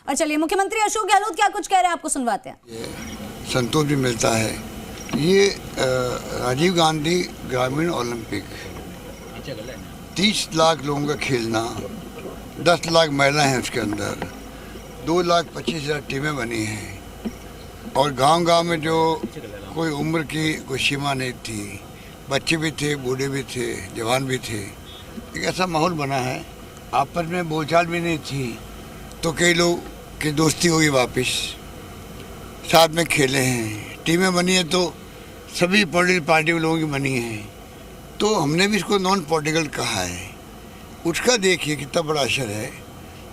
और चलिए मुख्यमंत्री अशोक गहलोत क्या कुछ कह रहे हैं आपको सुनवाते हैं। संतोष भी मिलता है। ये राजीव गांधी ग्रामीण ओलंपिक 30 लाख लोगों का खेलना, 10 लाख महिलाएं हैं उसके अंदर, 2,25,000 टीमें बनी हैं और गांव-गांव में जो कोई उम्र की कोई सीमा नहीं थी, बच्चे भी थे, बूढ़े भी थे, जवान भी थे। एक ऐसा माहौल बना है, आपस में बोलचाल भी नहीं थी तो कई लोग की दोस्ती हुई, वापस साथ में खेले हैं, टीमें बनी है तो सभी पॉलिटिकल पार्टी के लोगों की बनी है, तो हमने भी इसको नॉन पॉलिटिकल कहा है। उसका देखिए कितना बड़ा असर है।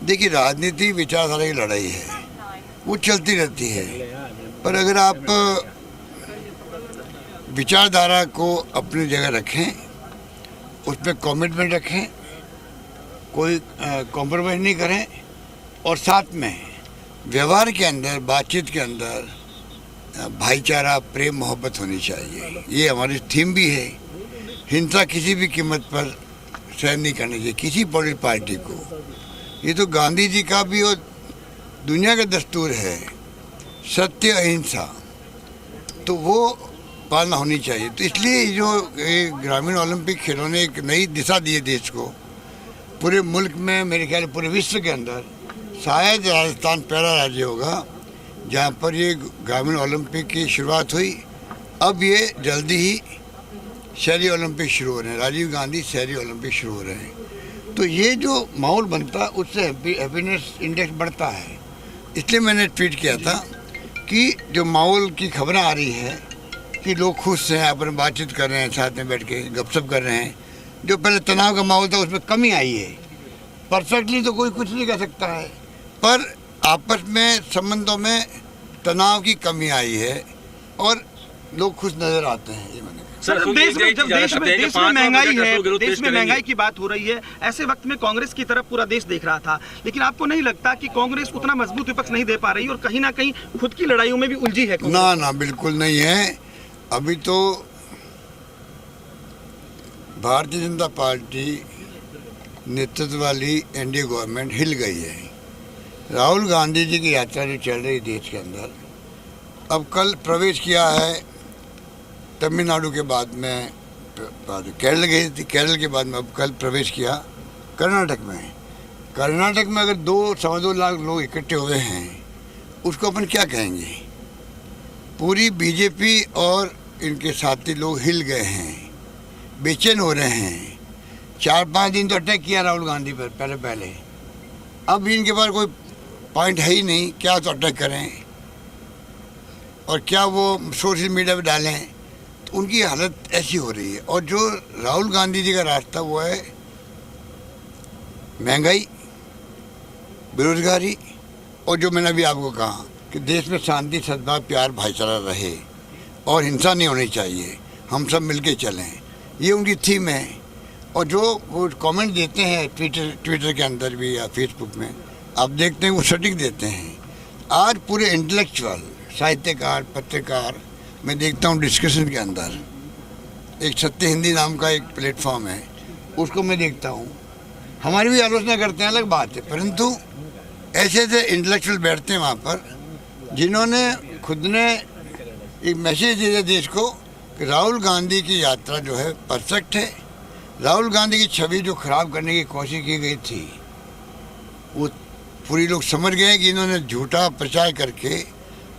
देखिए राजनीति विचारधारा की लड़ाई है, वो चलती रहती है, पर अगर आप विचारधारा को अपनी जगह रखें, उसमें कमिटमेंट रखें, कोई कॉम्प्रोमाइज़ नहीं करें और साथ में व्यवहार के अंदर, बातचीत के अंदर भाईचारा, प्रेम, मोहब्बत होनी चाहिए। ये हमारी थीम भी है। हिंसा किसी भी कीमत पर सहन नहीं करनी चाहिए किसी पॉलिटिकल पार्टी को। ये तो गांधी जी का भी और दुनिया का दस्तूर है, सत्य अहिंसा, तो वो पालना होनी चाहिए। तो इसलिए जो ग्रामीण ओलंपिक खेलों ने एक नई दिशा दी है देश को, पूरे मुल्क में, मेरे ख्याल पूरे विश्व के अंदर शायद राजस्थान पहला राज्य होगा जहाँ पर ये ग्रामीण ओलंपिक की शुरुआत हुई। अब ये जल्दी ही शहरी ओलंपिक शुरू हो रहे हैं, राजीव गांधी शहरी ओलंपिक शुरू हो रहे हैं। तो ये जो माहौल बनता है उससे हैप्पीनेस इंडेक्स बढ़ता है। इसलिए मैंने ट्वीट किया था कि जो माहौल की खबरें आ रही है कि लोग खुश हैं, अपन बातचीत कर रहे हैं, साथ में बैठ के गपशप कर रहे हैं, जो पहले तनाव का माहौल था उसमें कमी आई है। परफेक्टली तो कोई कुछ नहीं कर सकता है, पर आपस में संबंधों में तनाव की कमी आई है और लोग खुश नजर आते हैं। ये मैंने सर, देश में महंगाई है, देश में महंगाई की बात हो रही है, ऐसे वक्त में कांग्रेस की तरफ पूरा देश देख रहा था, लेकिन आपको नहीं लगता कि कांग्रेस उतना मजबूत विपक्ष नहीं दे पा रही और कहीं ना कहीं खुद की लड़ाइयों में भी उलझी है? ना, बिल्कुल नहीं है। अभी तो भारतीय जनता पार्टी नेतृत्व वाली एनडीए गवर्नमेंट हिल गई है। राहुल गांधी जी की यात्रा जो चल रही देश के अंदर, अब कल प्रवेश किया है तमिलनाडु के बाद में, केरल गई थी, केरल के बाद में अब कल प्रवेश किया कर्नाटक में। कर्नाटक में अगर 2-2.25 लाख लोग इकट्ठे हुए हैं, उसको अपन क्या कहेंगे? पूरी बीजेपी और इनके साथी लोग हिल गए हैं, बेचैन हो रहे हैं। 4-5 दिन तो अटैक किया राहुल गांधी पर पहले, अब इनके पास कोई पॉइंट है ही नहीं, क्या तो अटैक करें और क्या वो सोशल मीडिया पे डालें, तो उनकी हालत ऐसी हो रही है। और जो राहुल गांधी जी का रास्ता वो है महंगाई, बेरोजगारी और जो मैंने अभी आपको कहा कि देश में शांति, सद्भाव, प्यार, भाईचारा रहे और हिंसा नहीं होनी चाहिए, हम सब मिलके चलें, ये उनकी थीम है। और जो वो कमेंट देते हैं ट्विटर के अंदर भी या फेसबुक में, आप देखते हैं वो सटीक देते हैं। आज पूरे इंटेलेक्चुअल, साहित्यकार, पत्रकार, मैं देखता हूँ डिस्कशन के अंदर, एक सत्य हिंदी नाम का एक प्लेटफॉर्म है, उसको मैं देखता हूँ। हमारी भी आलोचना करते हैं, अलग बात है, परंतु ऐसे ऐसे इंटेलेक्चुअल बैठते हैं वहाँ पर जिन्होंने खुद ने एक मैसेज दिया देश को कि राहुल गांधी की यात्रा जो है परफेक्ट है। राहुल गांधी की छवि जो खराब करने की कोशिश की गई थी, वो पूरी लोग समझ गए कि इन्होंने झूठा प्रचार करके,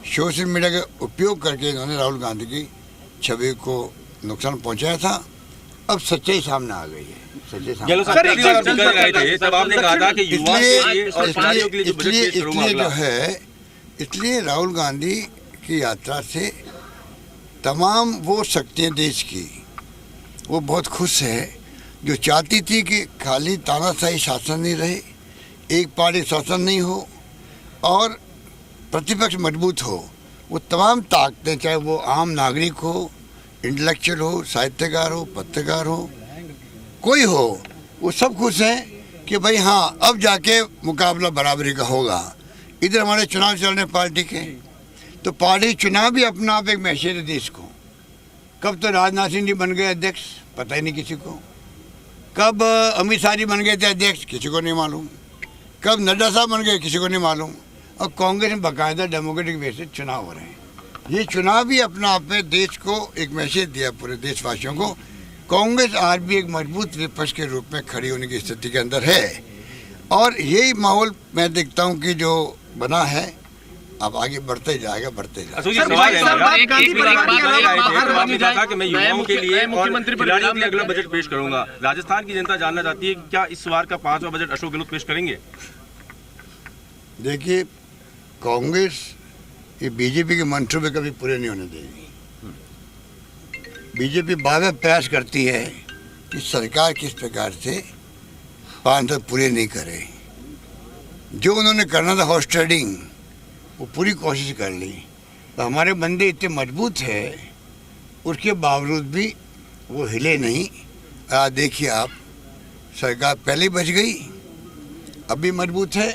सोशल मीडिया का उपयोग करके इन्होंने राहुल गांधी की छवि को नुकसान पहुंचाया था। अब सच्चाई सामने आ गई है। इसलिए राहुल गांधी की यात्रा से तमाम वो शक्तियाँ देश की वो बहुत खुश है, जो चाहती थी कि खाली तानाशाही शासन नहीं रहे, एक पार्टी शासन नहीं हो और प्रतिपक्ष मजबूत हो। वो तमाम ताकतें, चाहे वो आम नागरिक हो, इंटेलेक्चुअल हो, साहित्यकार हो, पत्रकार हो, कोई हो, वो सब खुश हैं कि भाई हाँ अब जाके मुकाबला बराबरी का होगा। इधर हमारे चुनाव चल रहे पार्टी के, तो पार्टी चुनाव भी अपना आप एक मैसेज है देश को। कब तो राजनाथ सिंह जी बन गए अध्यक्ष, पता ही नहीं किसी को। कब अमित शाह जी बन गए थे अध्यक्ष, किसी को नहीं मालूम। कब नड्डा साहब बन गए, किसी को नहीं मालूम। और कांग्रेस में बाकायदा डेमोक्रेटिक वे से चुनाव हो रहे हैं। ये चुनाव भी अपना आप में देश को एक मैसेज दिया पूरे देशवासियों को, कांग्रेस आज भी एक मजबूत विपक्ष के रूप में खड़ी होने की स्थिति के अंदर है। और यही माहौल मैं देखता हूँ कि जो बना है अब आगे बढ़ते ही जाएगा, बढ़ते ही जाएगा। कि मैं युवाओं के लिए और खिलाड़ियों के लिए अगला बजट पेश करूंगा। राजस्थान की जनता जानना चाहती है कि क्या इस बार का 5वां बजट अशोक गहलोत पेश करेंगे? देखिए, कांग्रेस ये बीजेपी के मंसूबे कभी पूरे नहीं होने देगी। बीजेपी बार-बार प्रयास करती है कि सरकार किस प्रकार से 5 साल पूरे नहीं करे। जो उन्होंने करना था हॉर्स ट्रेडिंग, वो पूरी कोशिश कर ली। तो हमारे बंदे इतने मजबूत है, उसके बावजूद भी वो हिले नहीं। देखिए आप, सरकार पहले बच गई, अभी मजबूत है।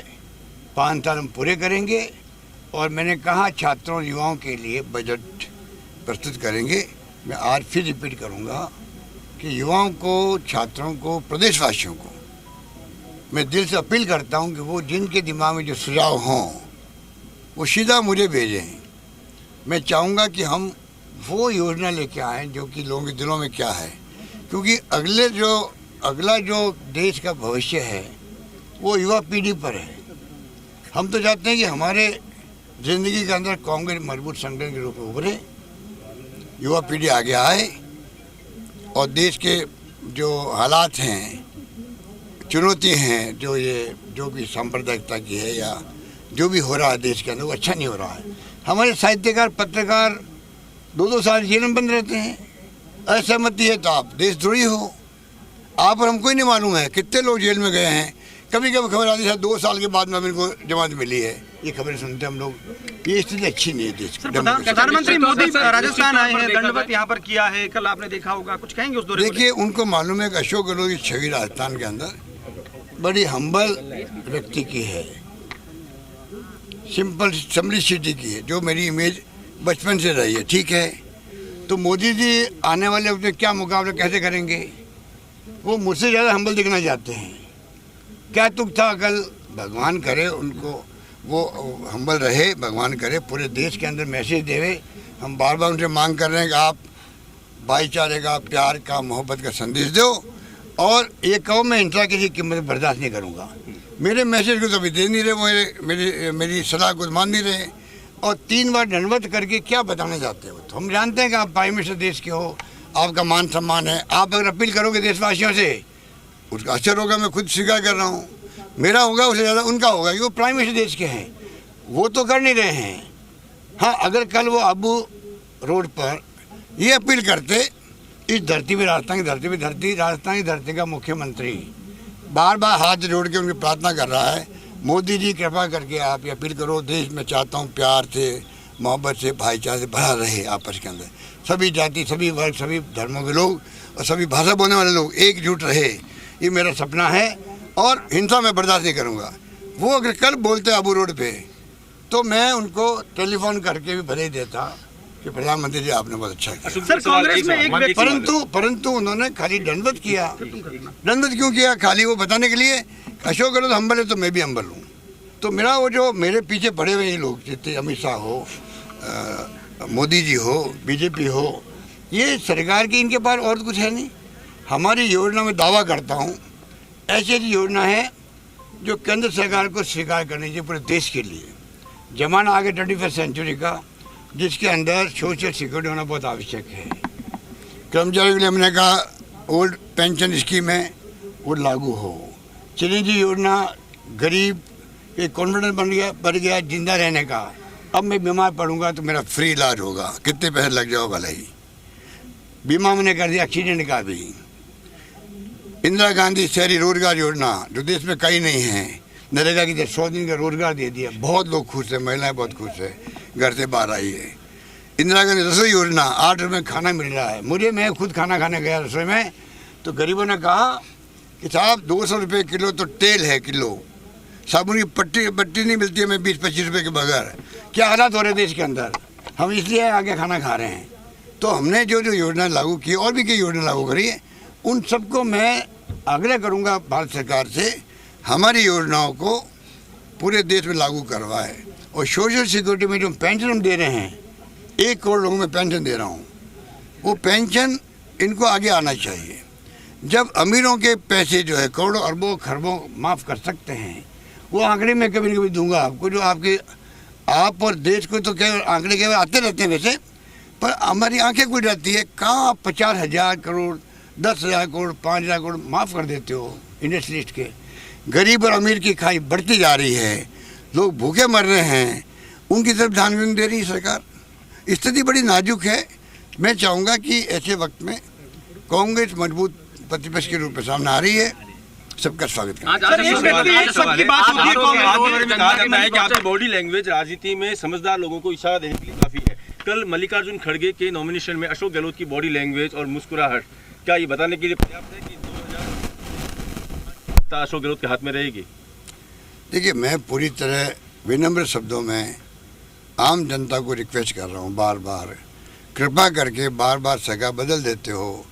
5 साल हम पूरे करेंगे और मैंने कहा छात्रों और युवाओं के लिए बजट प्रस्तुत करेंगे। मैं आज फिर रिपीट करूंगा कि युवाओं को, छात्रों को, प्रदेशवासियों को मैं दिल से अपील करता हूं कि वो जिनके दिमाग में जो सुझाव हों वो सीधा मुझे भेजें। मैं चाहूँगा कि हम वो योजना लेके आएँ जो कि लोगों के दिलों में क्या है, क्योंकि अगला जो देश का भविष्य है वो युवा पीढ़ी पर है। हम तो चाहते हैं कि हमारे ज़िंदगी के अंदर कांग्रेस मजबूत संगठन के रूप में उभरे, युवा पीढ़ी आगे आए और देश के जो हालात हैं, चुनौती हैं, जो भी सांप्रदायिकता की है या जो भी हो रहा है देश के अंदर, वो अच्छा नहीं हो रहा है। हमारे साहित्यकार, पत्रकार 2-2 साल जेल में बंद रहते हैं। असहमति है तो आप देशद्रोही हो। आप और हमको ही नहीं मालूम है कितने लोग जेल में गए हैं। कभी कभी खबर आती है 2 साल के बाद में इनको जमानत मिली है। ये खबरें सुनते हम लोग। ये स्थिति अच्छी नहीं है देश की। प्रधानमंत्री मोदी राजस्थान आए हैं, दंडवत यहाँ पर किया है, कल आपने देखा होगा, कुछ कहेंगे उस दौरे? देखिए, उनको मालूम है कि अशोक गहलोत की छवि राजस्थान के अंदर बड़ी हम्बल व्यक्ति की है, सिंपल सिम्पलिसिटी की है, जो मेरी इमेज बचपन से रही है। ठीक है, तो मोदी जी आने वाले वक्त में क्या मुकाबला कैसे करेंगे? वो मुझसे ज़्यादा हम्बल दिखना चाहते हैं। क्या तुक था कल? भगवान करे उनको वो हम्बल रहे, भगवान करे पूरे देश के अंदर मैसेज देवे। हम बार बार उनसे मांग कर रहे हैं कि आप भाईचारे का, प्यार का, मोहब्बत का संदेश दो। और ये कहो, मैं हिंसा किसी कीमत बर्दाश्त नहीं करूँगा। मेरे मैसेज को तो अभी दे नहीं रहे, वो मेरी सलाह को मान नहीं रहे। और 3 बार दंडवत करके क्या बताना चाहते हो? तो हम जानते हैं कि आप प्राइम मिनिस्टर देश के हो, आपका मान सम्मान है। आप अगर अपील करोगे देशवासियों से, उसका असर होगा। मैं खुद स्वीकार कर रहा हूँ, मेरा होगा उससे ज़्यादा उनका होगा, क्योंकि वो प्राइम मिनिस्टर देश के हैं। वो तो कर नहीं रहे हैं। हाँ, अगर कल वो आबू रोड पर ये अपील करते, इस धरती में, राजस्थान की धरती का मुख्यमंत्री बार बार हाथ जोड़ के उनकी प्रार्थना कर रहा है, मोदी जी कृपा करके आप ये अपील करो, देश में चाहता हूँ प्यार से, मोहब्बत से, भाईचारे से भरा रहे आपस के अंदर, सभी जाति, सभी वर्ग, सभी धर्मों के लोग और सभी भाषा बोलने वाले लोग एकजुट रहे। ये मेरा सपना है और हिंसा में बर्दाश्त नहीं करूँगा। वो अगर कल बोलते आबू रोड पे, तो मैं उनको टेलीफोन करके भी बधाई देता कि प्रधानमंत्री जी आपने बहुत अच्छा किया। सर, कांग्रेस में एक परंतु उन्होंने खाली दंडवत किया। दंडवत क्यों किया? खाली वो बताने के लिए अशोक गहलोत हम्बल है तो मैं भी हम्बल हूँ। तो मेरा वो जो मेरे पीछे पड़े हुए लोग, जितने अमित शाह हो, मोदी जी हो, बीजेपी हो, ये सरकार की इनके पास और कुछ है नहीं। हमारी योजना में दावा करता हूँ, ऐसी योजना है जो केंद्र सरकार को स्वीकार करनी चाहिए पूरे देश के लिए। जमाना आ गया 21वीं सेंचुरी का, जिसके अंदर सोशल सिक्योरिटी होना बहुत आवश्यक है। कर्मचारियों के लिए हमने कहा ओल्ड पेंशन स्कीम है, वो लागू हो। चिरंजीवी योजना, गरीब के कॉन्फिडेंस बढ़ गया जिंदा रहने का। अब मैं बीमार पड़ूंगा तो मेरा फ्री इलाज होगा, कितने पैसे लग जाओ भला ही। बीमा मैंने कर दिया एक्सीडेंट का भी। इंदिरा गांधी शहरी रोजगार योजना, जो देश में कहीं नहीं है, नरेगा की 100 दिन का रोजगार दे दिया। बहुत लोग खुश है, महिलाएं बहुत खुश है, घर से बाहर आई है। इंदिरा गांधी रसोई योजना, 8 रुपये खाना मिल रहा है। मैं खुद खाना खाने गया रसोई में, तो गरीबों ने कहा कि साहब 200 रुपये किलो तो तेल है किलो, साबुन की पट्टी नहीं मिलती है हमें 20-25 रुपये के बगैर। क्या हालात हो रहे देश के अंदर, हम इसलिए आगे खाना खा रहे हैं। तो हमने जो योजना लागू की, और भी कई योजना लागू करी है, उन सबको मैं आग्रह करूँगा भारत सरकार से हमारी योजनाओं को पूरे देश में लागू करवाए। और सोशल सिक्योरिटी में जो पेंशन हम दे रहे हैं, 1 करोड़ लोगों में पेंशन दे रहा हूँ, वो पेंशन इनको आगे आना चाहिए। जब अमीरों के पैसे जो है करोड़ों अरबों खरबों माफ़ कर सकते हैं, वो आंकड़े में कभी न कभी दूंगा आपको, जो आपके आप और देश को तो केवल आंकड़े केवल आते रहते हैं वैसे, पर हमारी आंखें खुल जाती है। कहाँ 50,000 करोड़, 10,000 करोड़, 5,000 करोड़ माफ़ कर देते हो इंडस्ट्रियलिस्ट के। गरीब और अमीर की खाई बढ़ती जा रही है, लोग भूखे मर रहे हैं, उनकी तरफ ध्यान नहीं दे रही सरकार। स्थिति बड़ी नाजुक है। मैं चाहूँगा कि ऐसे वक्त में कांग्रेस मजबूत प्रतिपक्ष के रूप में सामने आ रही है, सबका स्वागत है कि आपकी बॉडी लैंग्वेज राजनीति में समझदार लोगों को इशारा देने के लिए काफी है। कल मल्लिकार्जुन खड़गे के नॉमिनेशन में अशोक गहलोत की बॉडी लैंग्वेज और मुस्कुराहट क्या ये बताने के लिए पर्याप्त है कि 2000 अशोक गहलोत के हाथ में रहेगी? देखिए, मैं पूरी तरह विनम्र शब्दों में आम जनता को रिक्वेस्ट कर रहा हूँ, बार बार कृपा करके बार बार सगा बदल देते हो।